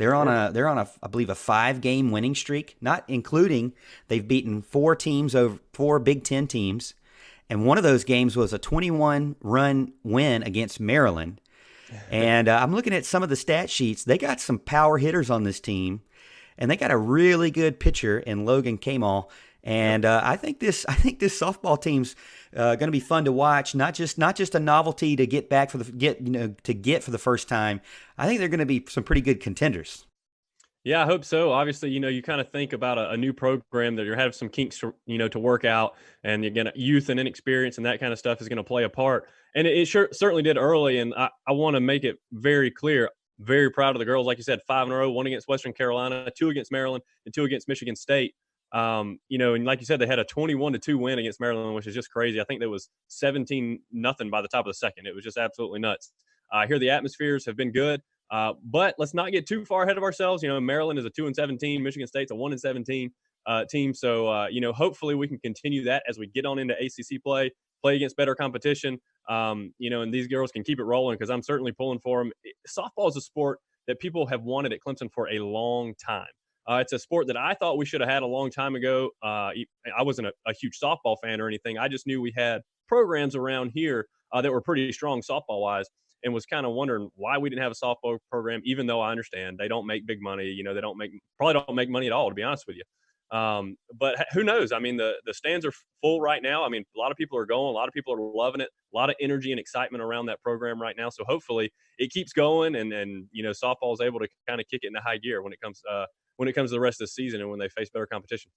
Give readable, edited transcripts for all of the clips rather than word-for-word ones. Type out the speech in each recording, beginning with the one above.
They're on a I believe a 5-game winning streak, not including they've beaten 4 teams over 4 Big 10 teams, and one of those games was a 21 run win against Maryland. And I'm looking at some of the stat sheets. They got some power hitters on this team, and they got a really good pitcher in Logan Kamal. Yep. And I think this softball team's going to be fun to watch. Not just a novelty to get back for the get you know to get for the first time. I think they're going to be some pretty good contenders. Yeah, I hope so. Obviously, you kind of think about a new program that you're having some kinks to work out, and again, youth and inexperience and that kind of stuff is going to play a part. And it sure certainly did early. And I want to make it very clear, very proud of the girls. Like you said, 5 in a row, one against Western Carolina, two against Maryland, and two against Michigan State. And like you said, they had a 21-2 win against Maryland, which is just crazy. I think there was 17-0 by the top of the second. It was just absolutely nuts. I hear the atmospheres have been good. But let's not get too far ahead of ourselves. Maryland is a 2-17, Michigan State's a 1-17 team. So, hopefully we can continue that as we get on into ACC play against better competition. And these girls can keep it rolling because I'm certainly pulling for them. Softball is a sport that people have wanted at Clemson for a long time. It's a sport that I thought we should have had a long time ago. I wasn't a huge softball fan or anything. I just knew we had programs around here that were pretty strong softball wise, and was kind of wondering why we didn't have a softball program, even though I understand they don't make big money. They probably don't make money at all, to be honest with you. But who knows? I mean, the stands are full right now. I mean, a lot of people are going, a lot of people are loving it, a lot of energy and excitement around that program right now. So hopefully it keeps going, and softball is able to kind of kick it into high gear when it comes to the rest of the season and when they face better competition.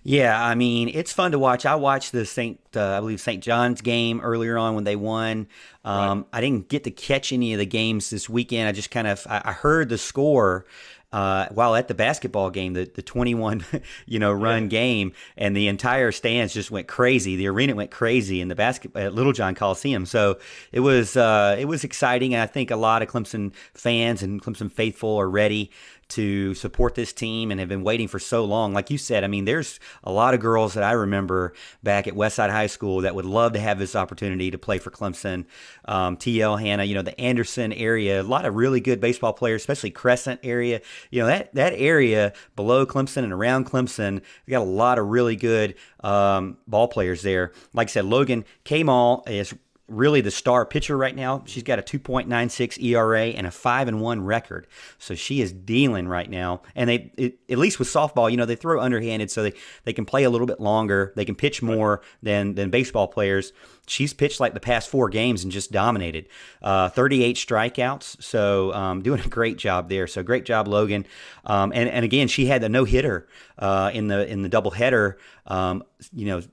Yeah, I mean, it's fun to watch. I watched the I believe St. John's game earlier on when they won. Right. I didn't get to catch any of the games this weekend. I just I heard the score while at the basketball game, the 21 Yeah. run game, and the entire stands just went crazy. The arena went crazy in the basket at Little John Coliseum. So it was exciting, and I think a lot of Clemson fans and Clemson faithful are ready to support this team and have been waiting for so long. Like you said, I mean, there's a lot of girls that I remember back at Westside High School that would love to have this opportunity to play for Clemson. TL Hannah, the Anderson area, a lot of really good baseball players, especially Crescent area. That area below Clemson and around Clemson, we got a lot of really good ball players there. Like I said, Logan Kamal is really the star pitcher right now. She's got a 2.96 ERA and a 5-1 record. So she is dealing right now. And at least with softball, they throw underhanded so they can play a little bit longer. They can pitch Right. more than baseball players. She's pitched like the past 4 games and just dominated. 38 strikeouts. So doing a great job there. So great job, Logan. And again, she had a no hitter in the doubleheader.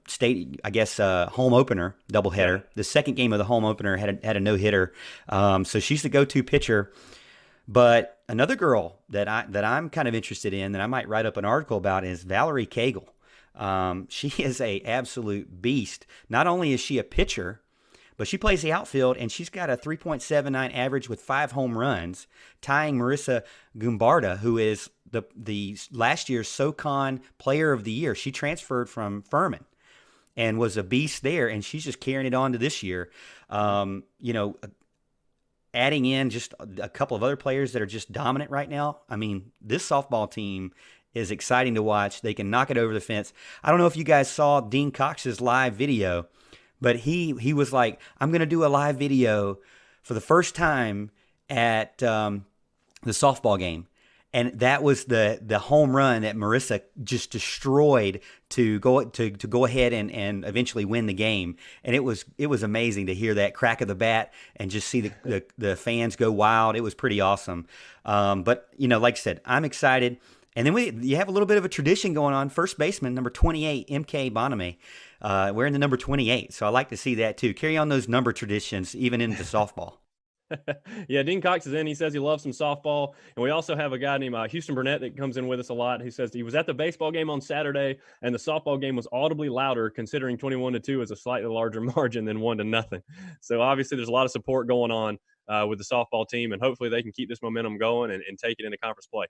State, I guess, home opener doubleheader. Yeah. The second game of the home opener had a no hitter. So she's the go-to pitcher. But another girl that I'm kind of interested in that I might write up an article about is Valerie Cagle. She is a absolute beast. Not only is she a pitcher, but she plays the outfield, and she's got a 3.79 average with 5 home runs, tying Marissa Gumbarda, who is the last year's SoCon Player of the Year. She transferred from Furman and was a beast there, and she's just carrying it on to this year. Adding in just a couple of other players that are just dominant right now. I mean, this softball team is exciting to watch. They can knock it over the fence. I don't know if you guys saw Dean Cox's live video, but he was like, I'm going to do a live video for the first time at the softball game. And that was the home run that Marissa just destroyed to go ahead and eventually win the game. And it was amazing to hear that crack of the bat and just see the fans go wild. It was pretty awesome. But like I said, I'm excited. And then you have a little bit of a tradition going on. First baseman, number 28, MK Boname, wearing the number 28. So I like to see that too. Carry on those number traditions even into softball. Yeah, Dean Cox is in. He says he loves some softball. And we also have a guy named Houston Burnett that comes in with us a lot. He says he was at the baseball game on Saturday, and the softball game was audibly louder, considering 21-2 is a slightly larger margin than 1-0. So obviously there's a lot of support going on with the softball team, and hopefully they can keep this momentum going and take it into conference play.